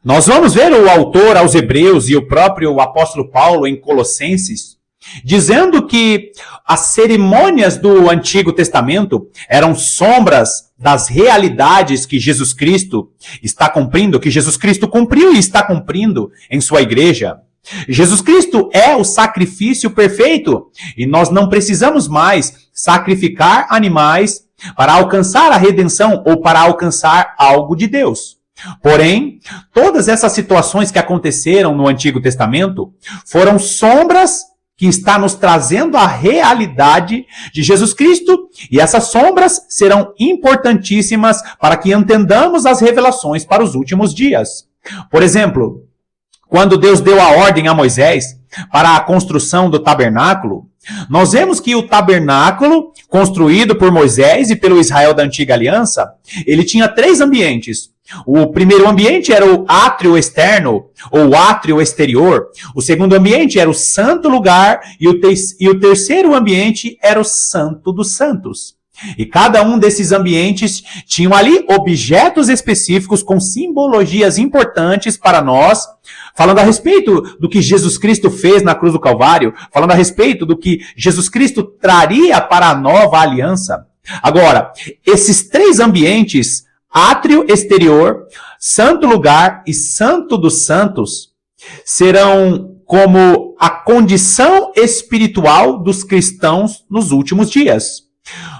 Nós vamos ver o autor aos Hebreus e o próprio apóstolo Paulo em Colossenses, dizendo que as cerimônias do Antigo Testamento eram sombras das realidades que Jesus Cristo está cumprindo, que Jesus Cristo cumpriu e está cumprindo em sua igreja. Jesus Cristo é o sacrifício perfeito e nós não precisamos mais sacrificar animais para alcançar a redenção ou para alcançar algo de Deus. Porém, todas essas situações que aconteceram no Antigo Testamento foram sombras que está nos trazendo a realidade de Jesus Cristo, e essas sombras serão importantíssimas para que entendamos as revelações para os últimos dias. Por exemplo, quando Deus deu a ordem a Moisés para a construção do tabernáculo, nós vemos que o tabernáculo, construído por Moisés e pelo Israel da Antiga Aliança, ele tinha 3 ambientes. O primeiro ambiente era o átrio externo, ou átrio exterior. O segundo ambiente era o santo lugar, e o terceiro ambiente era o santo dos santos. E cada um desses ambientes tinham ali objetos específicos com simbologias importantes para nós, falando a respeito do que Jesus Cristo fez na cruz do Calvário, falando a respeito do que Jesus Cristo traria para a nova aliança. Agora, esses 3 ambientes, átrio exterior, santo lugar e santo dos santos, serão como a condição espiritual dos cristãos nos últimos dias.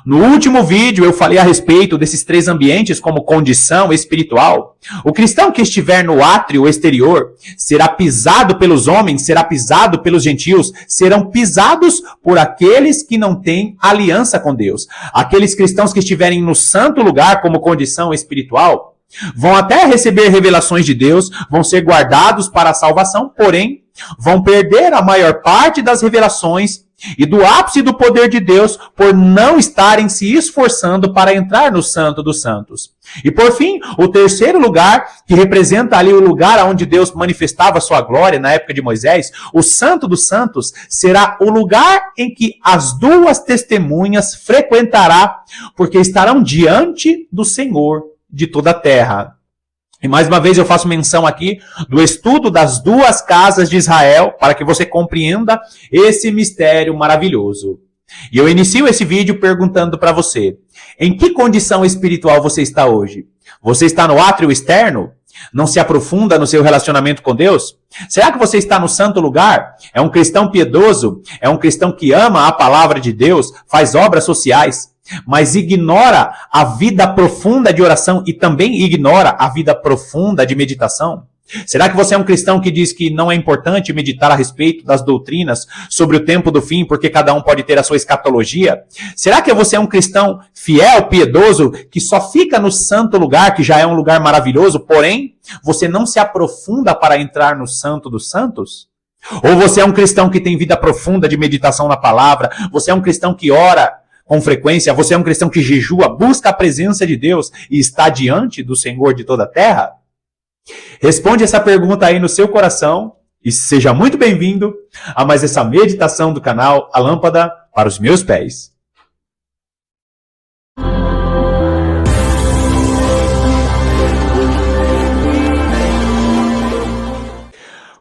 No último vídeo eu falei a respeito desses 3 ambientes como condição espiritual. O cristão que estiver no átrio exterior será pisado pelos homens, será pisado pelos gentios, serão pisados por aqueles que não têm aliança com Deus. Aqueles cristãos que estiverem no santo lugar como condição espiritual vão até receber revelações de Deus, vão ser guardados para a salvação, porém vão perder a maior parte das revelações e do ápice do poder de Deus por não estarem se esforçando para entrar no Santo dos Santos. E por fim, o terceiro lugar, que representa ali o lugar onde Deus manifestava sua glória na época de Moisés, o Santo dos Santos será o lugar em que as 2 testemunhas frequentará, porque estarão diante do Senhor de toda a terra. E mais uma vez eu faço menção aqui do estudo das 2 casas de Israel, para que você compreenda esse mistério maravilhoso. E eu inicio esse vídeo perguntando para você, em que condição espiritual você está hoje? Você está no átrio externo? Não se aprofunda no seu relacionamento com Deus? Será que você está no santo lugar? É um cristão piedoso? É um cristão que ama a palavra de Deus? Faz obras sociais? Mas ignora a vida profunda de oração e também ignora a vida profunda de meditação? Será que você é um cristão que diz que não é importante meditar a respeito das doutrinas sobre o tempo do fim, porque cada um pode ter a sua escatologia? Será que você é um cristão fiel, piedoso, que só fica no santo lugar, que já é um lugar maravilhoso, porém você não se aprofunda para entrar no santo dos santos? Ou você é um cristão que tem vida profunda de meditação na palavra? Você é um cristão que ora com frequência? Você é um cristão que jejua, busca a presença de Deus e está diante do Senhor de toda a terra? Responde essa pergunta aí no seu coração e seja muito bem-vindo a mais essa meditação do canal A Lâmpada para os Meus Pés.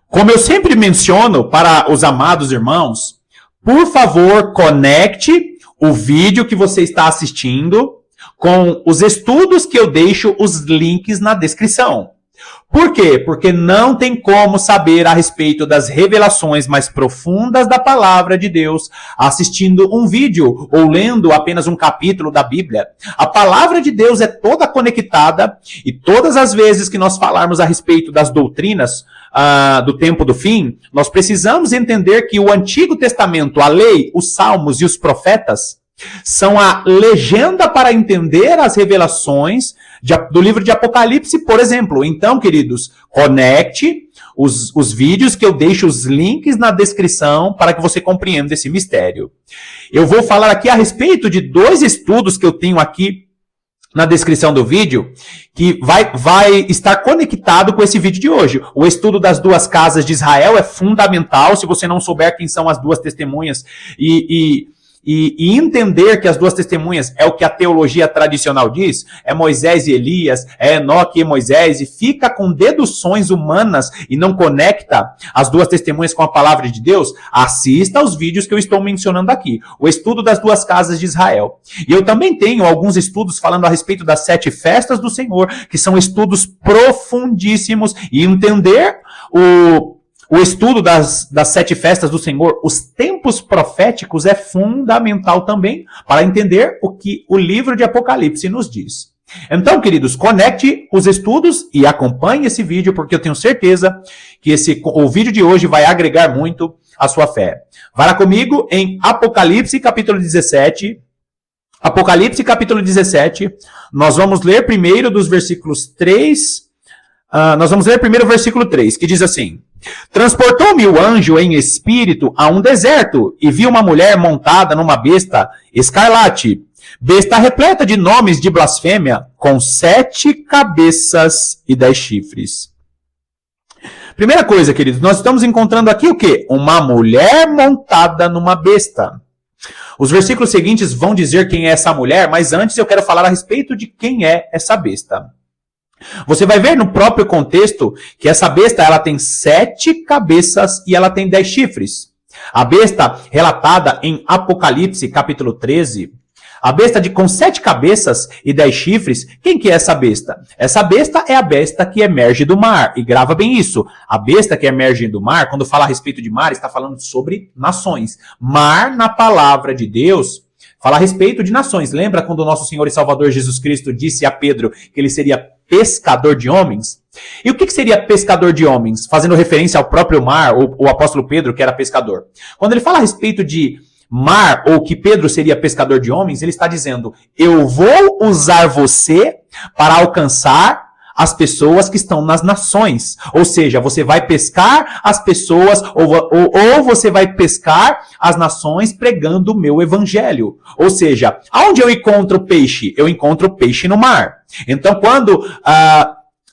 Como eu sempre menciono para os amados irmãos, por favor, conecte o vídeo que você está assistindo com os estudos que eu deixo os links na descrição. Por quê? Porque não tem como saber a respeito das revelações mais profundas da palavra de Deus assistindo um vídeo ou lendo apenas um capítulo da Bíblia. A palavra de Deus é toda conectada e todas as vezes que nós falarmos a respeito das doutrinas do tempo do fim, nós precisamos entender que o Antigo Testamento, a lei, os salmos e os profetas são a legenda para entender as revelações do livro de Apocalipse, por exemplo. Então, queridos, conecte os vídeos que eu deixo os links na descrição para que você compreenda esse mistério. Eu vou falar aqui a respeito de 2 estudos que eu tenho aqui na descrição do vídeo, que vai estar conectado com esse vídeo de hoje. O estudo das 2 casas de Israel é fundamental. Se você não souber quem são as 2 testemunhas e e entender que as duas testemunhas é o que a teologia tradicional diz, é Moisés e Elias, é Enoque e Moisés, e fica com deduções humanas e não conecta as duas testemunhas com a palavra de Deus, assista aos vídeos que eu estou mencionando aqui. O estudo das duas casas de Israel. E eu também tenho alguns estudos falando a respeito das 7 festas do Senhor, que são estudos profundíssimos, e entender o estudo das 7 festas do Senhor, os tempos proféticos, é fundamental também para entender o que o livro de Apocalipse nos diz. Então, queridos, conecte os estudos e acompanhe esse vídeo, porque eu tenho certeza que o vídeo de hoje vai agregar muito à sua fé. Vá lá comigo em Apocalipse capítulo 17. Apocalipse capítulo 17. Nós vamos ler primeiro dos versículos 3. Nós vamos ler primeiro o versículo 3, que diz assim: Transportou-me o anjo em espírito a um deserto, e vi uma mulher montada numa besta escarlate, besta repleta de nomes de blasfêmia, com 7 cabeças e 10 chifres. Primeira coisa, queridos, nós estamos encontrando aqui o quê? Uma mulher montada numa besta. Os versículos seguintes vão dizer quem é essa mulher, mas antes eu quero falar a respeito de quem é essa besta. Você vai ver no próprio contexto que essa besta ela tem 7 cabeças e ela tem 10 chifres. A besta relatada em Apocalipse capítulo 13, a besta com 7 cabeças e 10 chifres, quem que é essa besta? Essa besta é a besta que emerge do mar. E grava bem isso. A besta que emerge do mar, quando fala a respeito de mar, está falando sobre nações. Mar, na palavra de Deus, fala a respeito de nações. Lembra quando o nosso Senhor e Salvador Jesus Cristo disse a Pedro que ele seria pescador de homens? E o que seria pescador de homens? Fazendo referência ao próprio mar, ou o apóstolo Pedro, que era pescador. Quando ele fala a respeito de mar, ou que Pedro seria pescador de homens, ele está dizendo: eu vou usar você para alcançar as pessoas que estão nas nações. Ou seja, você vai pescar as pessoas, ou você vai pescar as nações pregando o meu evangelho. Ou seja, aonde eu encontro peixe? Eu encontro peixe no mar. Então, quando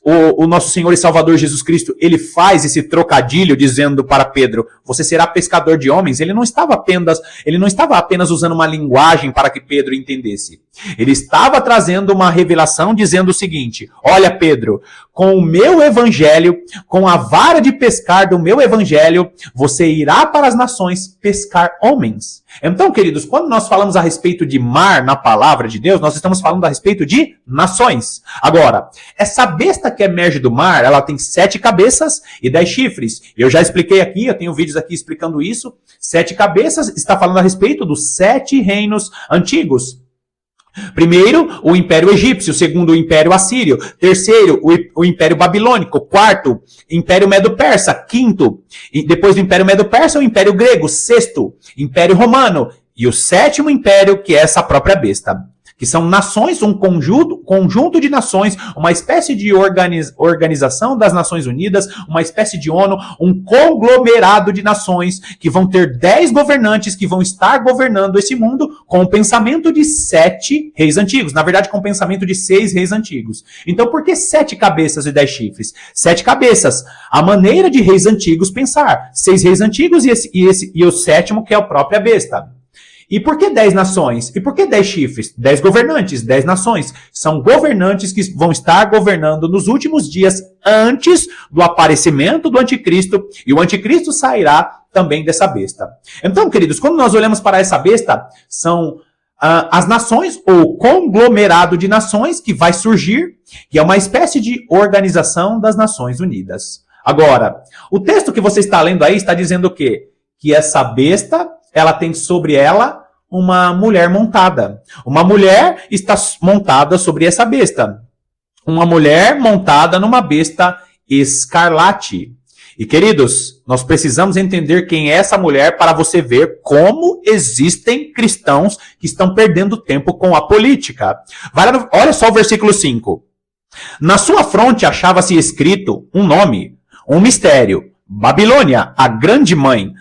o nosso Senhor e Salvador Jesus Cristo, ele faz esse trocadilho dizendo para Pedro: você será pescador de homens, ele não estava apenas usando uma linguagem para que Pedro entendesse. Ele estava trazendo uma revelação dizendo o seguinte: olha, Pedro, com o meu evangelho, com a vara de pescar do meu evangelho, você irá para as nações pescar homens. Então, queridos, quando nós falamos a respeito de mar na palavra de Deus, nós estamos falando a respeito de nações. Agora, essa besta que emerge do mar, ela tem 7 cabeças e 10 chifres. Eu já expliquei aqui, eu tenho vídeos aqui explicando isso. 7 cabeças está falando a respeito dos 7 reinos antigos. Primeiro, o Império Egípcio. Segundo, o Império Assírio. Terceiro, o Império Babilônico. Quarto, Império Medo-Persa. Quinto, depois do Império Medo-Persa, o Império Grego. Sexto, Império Romano. E o 7º império, que é essa própria besta. Que são nações, um conjunto de nações, uma espécie de organização das Nações Unidas, uma espécie de ONU, um conglomerado de nações que vão ter 10 governantes que vão estar governando esse mundo com o pensamento de 7 reis antigos. Na verdade, com o pensamento de 6 reis antigos. Então, por que 7 cabeças e 10 chifres? 7 cabeças, a maneira de reis antigos pensar. 6 reis antigos e o 7º, que é a própria besta. E por que 10 nações? E por que 10 chifres? 10 governantes, 10 nações. São governantes que vão estar governando nos últimos dias antes do aparecimento do anticristo. E o anticristo sairá também dessa besta. Então, queridos, quando nós olhamos para essa besta, são as nações, ou conglomerado de nações que vai surgir, que é uma espécie de organização das Nações Unidas. Agora, o texto que você está lendo aí está dizendo o quê? Que essa besta, ela tem sobre ela uma mulher montada. Uma mulher está montada sobre essa besta. Uma mulher montada numa besta escarlate. E, queridos, nós precisamos entender quem é essa mulher para você ver como existem cristãos que estão perdendo tempo com a política. Olha só o versículo 5. Na sua fronte achava-se escrito um nome, um mistério. Babilônia, a grande mãe.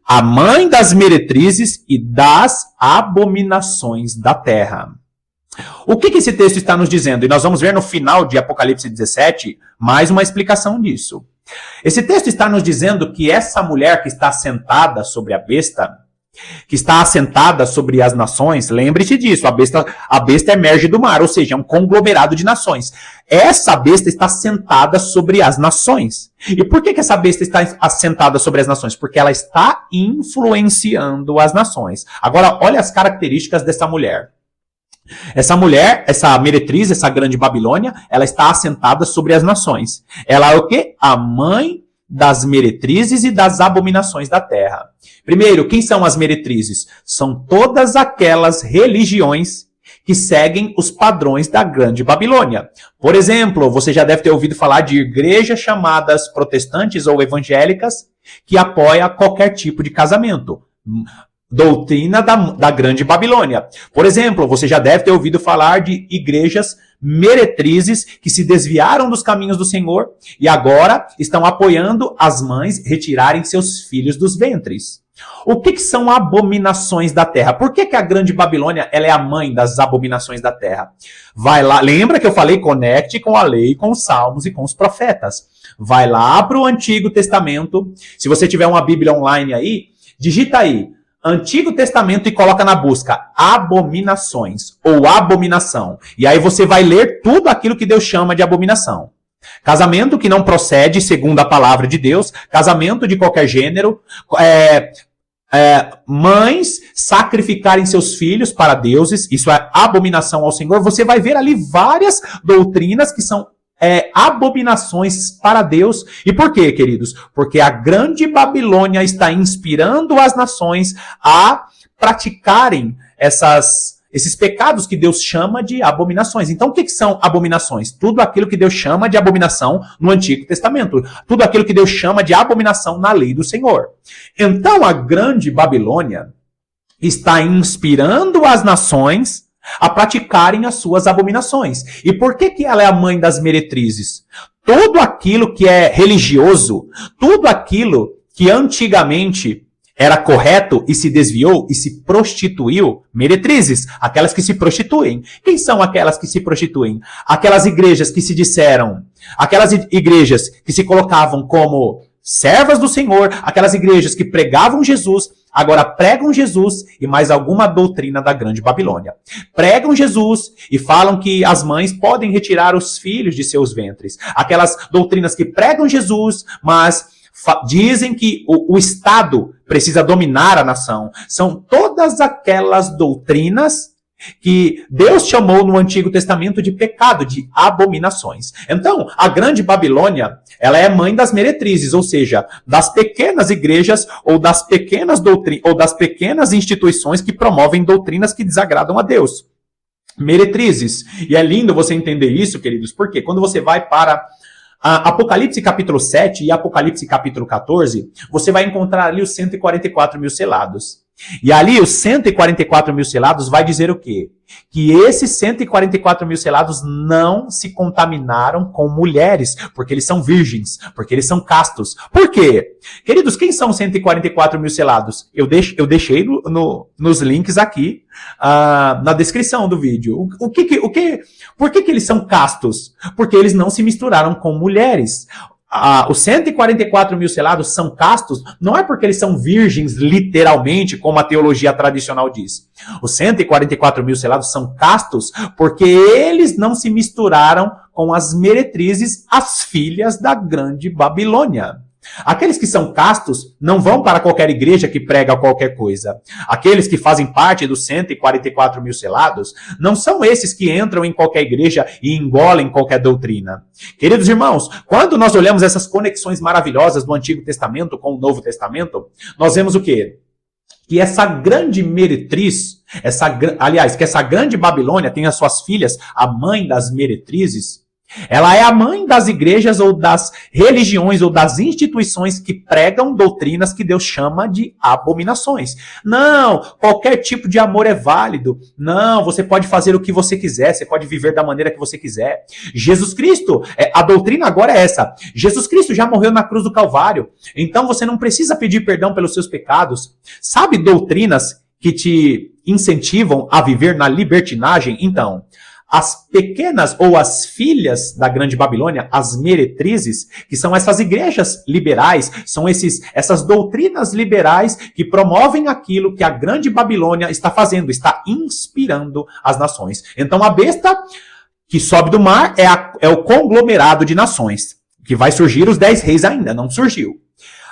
A mãe das meretrizes e das abominações da terra. O que esse texto está nos dizendo? E nós vamos ver no final de Apocalipse 17 mais uma explicação disso. Esse texto está nos dizendo que essa mulher que está sentada sobre a besta, que está assentada sobre as nações, lembre-se disso, a besta emerge do mar, ou seja, é um conglomerado de nações. Essa besta está sentada sobre as nações. E por que essa besta está assentada sobre as nações? Porque ela está influenciando as nações. Agora, olha as características dessa mulher. Essa mulher, essa meretriz, essa grande Babilônia, ela está assentada sobre as nações. Ela é o quê? A mãe das meretrizes e das abominações da terra. Primeiro, quem são as meretrizes? São todas aquelas religiões que seguem os padrões da grande Babilônia. Por exemplo, você já deve ter ouvido falar de igrejas chamadas protestantes ou evangélicas que apoiam qualquer tipo de casamento. Doutrina da grande Babilônia. Por exemplo, você já deve ter ouvido falar de igrejas meretrizes que se desviaram dos caminhos do Senhor e agora estão apoiando as mães retirarem seus filhos dos ventres. O que são abominações da terra? Por que a grande Babilônia ela é a mãe das abominações da terra? Vai lá, lembra que eu falei, conecte com a lei, com os salmos e com os profetas. Vai lá para o Antigo Testamento. Se você tiver uma Bíblia online aí, digita aí Antigo Testamento e coloca na busca abominações ou abominação. E aí você vai ler tudo aquilo que Deus chama de abominação. Casamento que não procede segundo a palavra de Deus, casamento de qualquer gênero, mães sacrificarem seus filhos para deuses, isso é abominação ao Senhor. Você vai ver ali várias doutrinas que são abominações para Deus. E por quê, queridos? Porque a grande Babilônia está inspirando as nações a praticarem esses pecados que Deus chama de abominações. Então, o que são abominações? Tudo aquilo que Deus chama de abominação no Antigo Testamento. Tudo aquilo que Deus chama de abominação na lei do Senhor. Então, a grande Babilônia está inspirando as nações a praticarem as suas abominações. E por que ela é a mãe das meretrizes? Tudo aquilo que é religioso, tudo aquilo que antigamente era correto e se desviou e se prostituiu, meretrizes, aquelas que se prostituem. Quem são aquelas que se prostituem? Aquelas igrejas que se disseram, aquelas igrejas que se colocavam como servas do Senhor, aquelas igrejas que pregavam Jesus, agora pregam Jesus e mais alguma doutrina da grande Babilônia. Pregam Jesus e falam que as mães podem retirar os filhos de seus ventres. Aquelas doutrinas que pregam Jesus, mas dizem que o Estado precisa dominar a nação. São todas aquelas doutrinas que Deus chamou no Antigo Testamento de pecado, de abominações. Então, a grande Babilônia, ela é mãe das meretrizes, ou seja, das pequenas igrejas ou das pequenas doutrinas ou das pequenas instituições que promovem doutrinas que desagradam a Deus. Meretrizes. E é lindo você entender isso, queridos, porque quando você vai para Apocalipse capítulo 7 e Apocalipse capítulo 14, você vai encontrar ali os 144 mil selados. E ali os 144 mil selados vai dizer o quê? Que esses 144 mil selados não se contaminaram com mulheres, porque eles são virgens, porque eles são castos. Por quê? Queridos, quem são 144 mil selados? Eu deixei nos links aqui na descrição do vídeo. Por que eles são castos? Porque eles não se misturaram com mulheres. Os 144 mil selados são castos, não é porque eles são virgens, literalmente, como a teologia tradicional diz. Os 144 mil selados são castos porque eles não se misturaram com as meretrizes, as filhas da grande Babilônia. Aqueles que são castos não vão para qualquer igreja que prega qualquer coisa. Aqueles que fazem parte dos 144 mil selados não são esses que entram em qualquer igreja e engolem qualquer doutrina. Queridos irmãos, quando nós olhamos essas conexões maravilhosas do Antigo Testamento com o Novo Testamento, nós vemos o quê? Que essa grande meretriz, que essa grande Babilônia tem as suas filhas, a mãe das meretrizes. Ela é a mãe das igrejas ou das religiões ou das instituições que pregam doutrinas que Deus chama de abominações. Não, qualquer tipo de amor é válido. Não, você pode fazer o que você quiser, você pode viver da maneira que você quiser. Jesus Cristo, a doutrina agora é essa. Jesus Cristo já morreu na cruz do Calvário, então você não precisa pedir perdão pelos seus pecados. Sabe doutrinas que te incentivam a viver na libertinagem? Então, as pequenas ou as filhas da Grande Babilônia, as meretrizes, que são essas igrejas liberais, são essas doutrinas liberais que promovem aquilo que a Grande Babilônia está fazendo, está inspirando as nações. Então a besta que sobe do mar é o conglomerado de nações, que vai surgir os 10 reis ainda, não surgiu.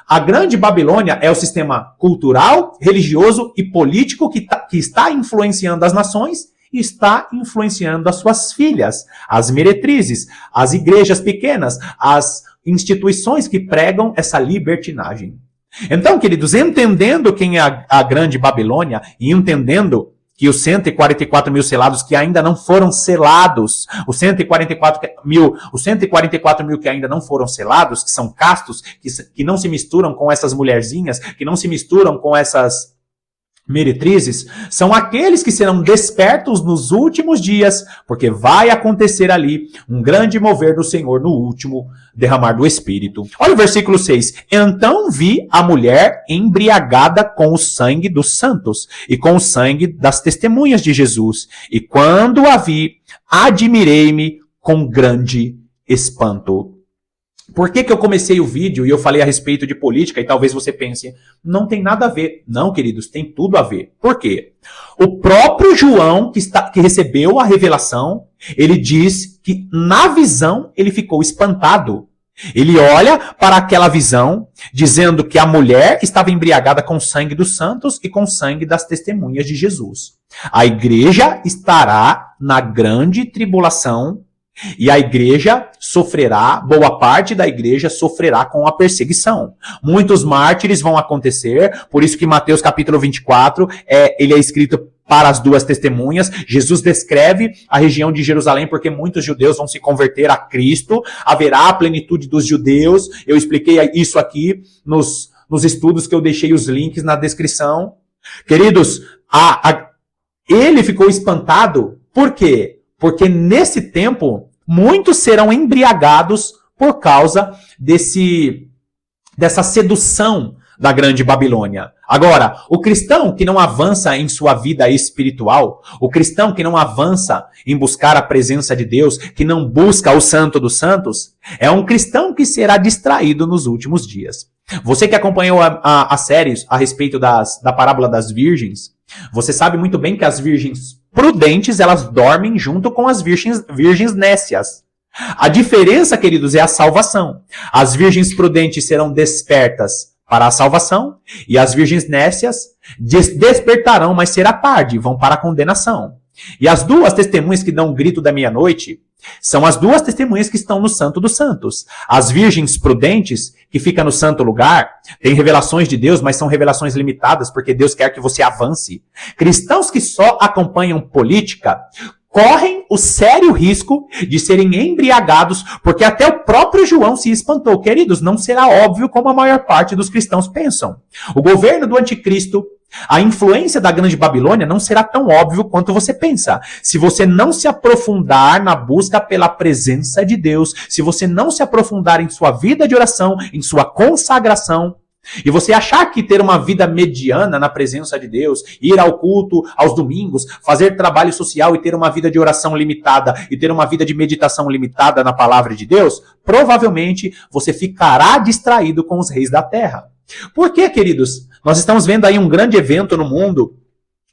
A Grande Babilônia é o sistema cultural, religioso e político que está influenciando as nações, está influenciando as suas filhas, as meretrizes, as igrejas pequenas, as instituições que pregam essa libertinagem. Então, queridos, entendendo quem é a Grande Babilônia e entendendo que os 144 mil selados que ainda não foram selados, os 144 mil que ainda não foram selados, que são castos, que não se misturam com essas mulherzinhas, que não se misturam com essas meretrizes, são aqueles que serão despertos nos últimos dias, porque vai acontecer ali um grande mover do Senhor no último derramar do Espírito. Olha o versículo 6. Então vi a mulher embriagada com o sangue dos santos e com o sangue das testemunhas de Jesus. E quando a vi, admirei-me com grande espanto. Por que eu comecei o vídeo e eu falei a respeito de política e talvez você pense, não tem nada a ver. Não, queridos, tem tudo a ver. Por quê? O próprio João, que recebeu a revelação, ele diz que na visão ele ficou espantado. Ele olha para aquela visão, dizendo que a mulher estava embriagada com o sangue dos santos e com o sangue das testemunhas de Jesus. A igreja estará na grande tribulação. E a igreja sofrerá, boa parte da igreja sofrerá com a perseguição. Muitos mártires vão acontecer, por isso que Mateus capítulo 24, ele é escrito para as duas testemunhas. Jesus descreve a região de Jerusalém, porque muitos judeus vão se converter a Cristo, haverá a plenitude dos judeus. Eu expliquei isso aqui nos estudos que eu deixei os links na descrição. Queridos, ele ficou espantado, por quê? Porque nesse tempo, muitos serão embriagados por causa dessa sedução da Grande Babilônia. Agora, o cristão que não avança em sua vida espiritual, o cristão que não avança em buscar a presença de Deus, que não busca o Santo dos Santos, é um cristão que será distraído nos últimos dias. Você que acompanhou a série a respeito da parábola das virgens, você sabe muito bem que as virgens prudentes, elas dormem junto com as virgens nécias. A diferença, queridos, é a salvação. As virgens prudentes serão despertas para a salvação e as virgens nécias despertarão, mas será tarde, vão para a condenação. E as duas testemunhas que dão o grito da meia-noite são as duas testemunhas que estão no Santo dos Santos. As virgens prudentes, que ficam no santo lugar, têm revelações de Deus, mas são revelações limitadas, porque Deus quer que você avance. Cristãos que só acompanham política correm o sério risco de serem embriagados, porque até o próprio João se espantou. Queridos, não será óbvio como a maior parte dos cristãos pensam. O governo do anticristo, a influência da Grande Babilônia não será tão óbvio quanto você pensa. Se você não se aprofundar na busca pela presença de Deus, se você não se aprofundar em sua vida de oração, em sua consagração, e você achar que ter uma vida mediana na presença de Deus, ir ao culto aos domingos, fazer trabalho social e ter uma vida de oração limitada e ter uma vida de meditação limitada na palavra de Deus, provavelmente você ficará distraído com os reis da terra. Por quê, queridos? Nós estamos vendo aí um grande evento no mundo.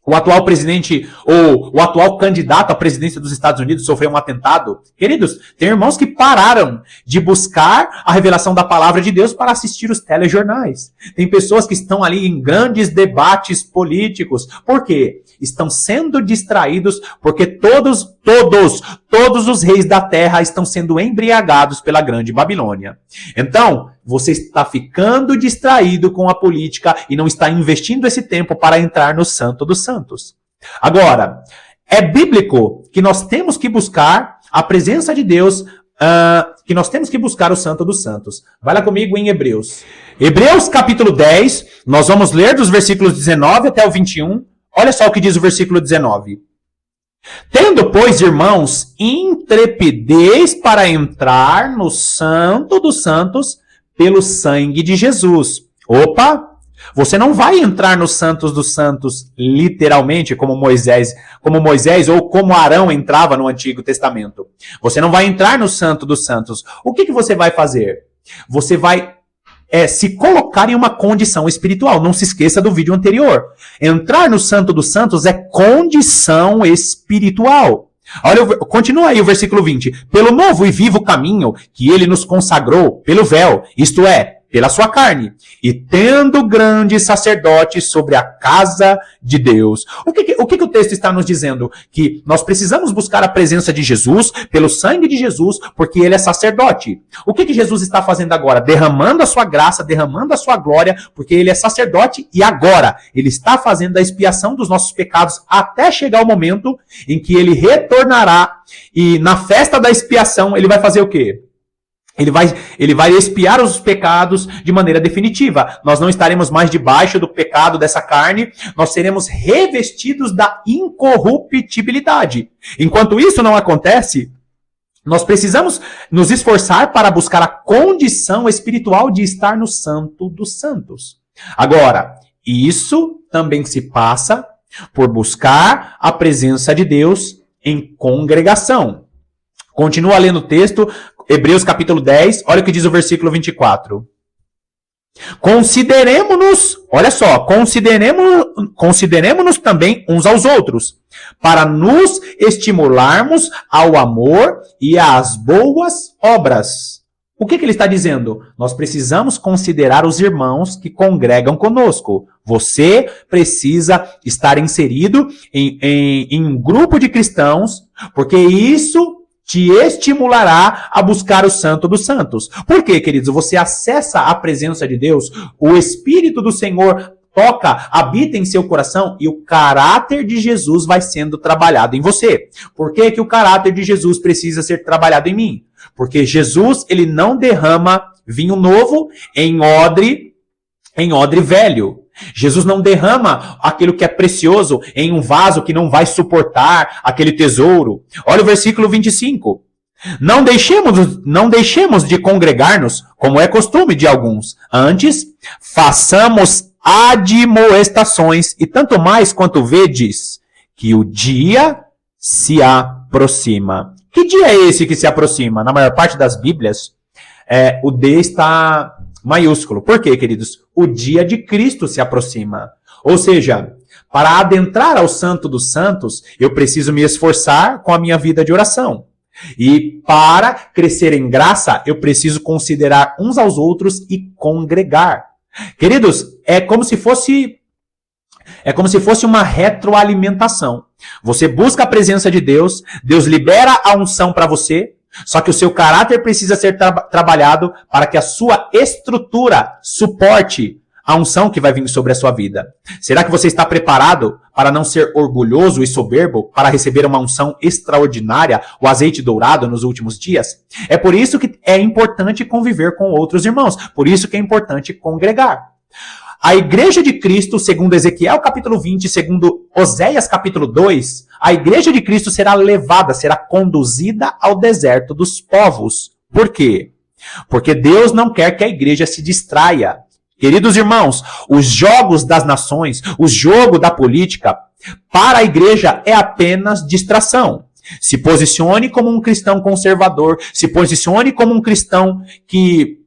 O atual presidente, ou o atual candidato à presidência dos Estados Unidos sofreu um atentado. Queridos, tem irmãos que pararam de buscar a revelação da palavra de Deus para assistir os telejornais. Tem pessoas que estão ali em grandes debates políticos. Por quê? Estão sendo distraídos porque todos os reis da terra estão sendo embriagados pela Grande Babilônia. Então, você está ficando distraído com a política e não está investindo esse tempo para entrar no Santo dos Santos. Agora, é bíblico que nós temos que buscar a presença de Deus, que nós temos que buscar o Santo dos Santos. Vai lá comigo em Hebreus. Hebreus capítulo 10, nós vamos ler dos versículos 19 até o 21. Olha só o que diz o versículo 19. Tendo, pois, irmãos, intrepidez para entrar no Santo dos Santos pelo sangue de Jesus. Opa! Você não vai entrar no Santos dos Santos literalmente, como Moisés ou como Arão entrava no Antigo Testamento. Você não vai entrar no Santo dos Santos. O que você vai fazer? Você vai se colocar em uma condição espiritual. Não se esqueça do vídeo anterior. Entrar no Santo dos Santos é condição espiritual. Olha, continua aí o versículo 20. Pelo novo e vivo caminho que ele nos consagrou pelo véu, isto é, pela sua carne, e tendo grande sacerdote sobre a casa de Deus. O que o texto está nos dizendo? Que nós precisamos buscar a presença de Jesus, pelo sangue de Jesus, porque ele é sacerdote. O que Jesus está fazendo agora? Derramando a sua graça, derramando a sua glória, porque ele é sacerdote, e agora ele está fazendo a expiação dos nossos pecados até chegar o momento em que ele retornará, e na festa da expiação ele vai fazer o quê? Ele vai expiar os pecados de maneira definitiva. Nós não estaremos mais debaixo do pecado dessa carne, nós seremos revestidos da incorruptibilidade. Enquanto isso não acontece, nós precisamos nos esforçar para buscar a condição espiritual de estar no Santo dos Santos. Agora, isso também se passa por buscar a presença de Deus em congregação. Continua lendo o texto, Hebreus capítulo 10, olha o que diz o versículo 24. Consideremo-nos, olha só, consideremo-nos também uns aos outros, para nos estimularmos ao amor e às boas obras. O que ele está dizendo? Nós precisamos considerar os irmãos que congregam conosco. Você precisa estar inserido em um grupo de cristãos, porque isso te estimulará a buscar o Santo dos Santos. Por quê, queridos? Você acessa a presença de Deus, o Espírito do Senhor toca, habita em seu coração e o caráter de Jesus vai sendo trabalhado em você. Por que que o caráter de Jesus precisa ser trabalhado em mim? Porque Jesus, ele não derrama vinho novo em odre velho. Jesus não derrama aquilo que é precioso em um vaso que não vai suportar aquele tesouro. Olha o versículo 25. Não deixemos de congregar-nos, como é costume de alguns. Antes, façamos admoestações, e tanto mais quanto vedes que o dia se aproxima. Que dia é esse que se aproxima? Na maior parte das Bíblias, o D está maiúsculo. Por quê, queridos? O dia de Cristo se aproxima. Ou seja, para adentrar ao Santo dos Santos, eu preciso me esforçar com a minha vida de oração. E para crescer em graça, eu preciso considerar uns aos outros e congregar. Queridos, é como se fosse uma retroalimentação. Você busca a presença de Deus, Deus libera a unção para você, só que o seu caráter precisa ser trabalhado para que a sua estrutura suporte a unção que vai vir sobre a sua vida. Será que você está preparado para não ser orgulhoso e soberbo, para receber uma unção extraordinária, o azeite dourado nos últimos dias? É por isso que é importante conviver com outros irmãos, por isso que é importante congregar. A igreja de Cristo, segundo Ezequiel capítulo 20, segundo Oséias capítulo 2, a igreja de Cristo será levada, será conduzida ao deserto dos povos. Por quê? Porque Deus não quer que a igreja se distraia. Queridos irmãos, os jogos das nações, o jogo da política, para a igreja é apenas distração. Se posicione como um cristão conservador, se posicione como um cristão que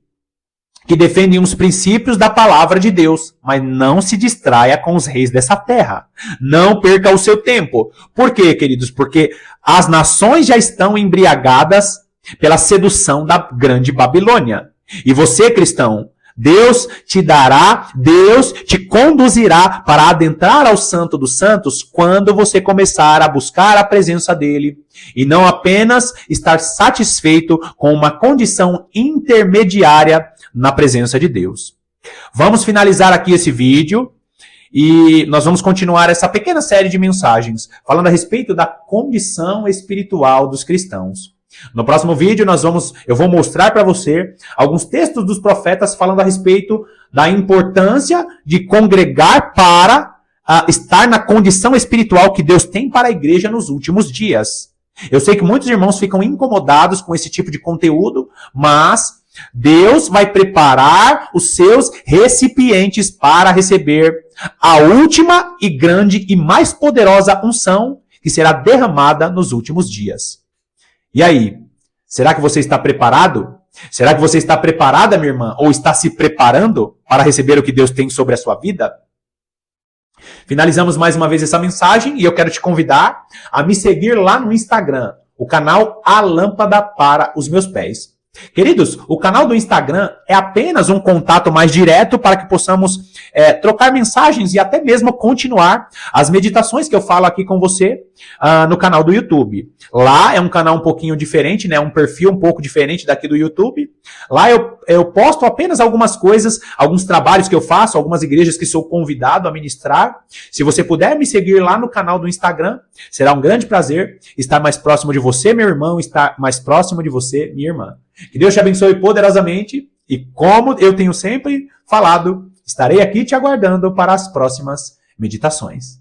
defende uns princípios da palavra de Deus, mas não se distraia com os reis dessa terra. Não perca o seu tempo. Por quê, queridos? Porque as nações já estão embriagadas pela sedução da grande Babilônia. E você, cristão, Deus te conduzirá para adentrar ao Santo dos Santos quando você começar a buscar a presença dele e não apenas estar satisfeito com uma condição intermediária na presença de Deus. Vamos finalizar aqui esse vídeo e nós vamos continuar essa pequena série de mensagens falando a respeito da condição espiritual dos cristãos. No próximo vídeo eu vou mostrar para você alguns textos dos profetas falando a respeito da importância de congregar para estar na condição espiritual que Deus tem para a igreja nos últimos dias. Eu sei que muitos irmãos ficam incomodados com esse tipo de conteúdo, mas Deus vai preparar os seus recipientes para receber a última e grande e mais poderosa unção que será derramada nos últimos dias. E aí, será que você está preparado? Será que você está preparada, minha irmã? Ou está se preparando para receber o que Deus tem sobre a sua vida? Finalizamos mais uma vez essa mensagem e eu quero te convidar a me seguir lá no Instagram, o canal A Lâmpada para os Meus Pés. Queridos, o canal do Instagram é apenas um contato mais direto para que possamos trocar mensagens e até mesmo continuar as meditações que eu falo aqui com você no canal do YouTube. Lá é um canal um pouquinho diferente, né? Um perfil um pouco diferente daqui do YouTube. Lá eu posto apenas algumas coisas, alguns trabalhos que eu faço, algumas igrejas que sou convidado a ministrar. Se você puder me seguir lá no canal do Instagram, será um grande prazer estar mais próximo de você, meu irmão, estar mais próximo de você, minha irmã. Que Deus te abençoe poderosamente e, como eu tenho sempre falado, estarei aqui te aguardando para as próximas meditações.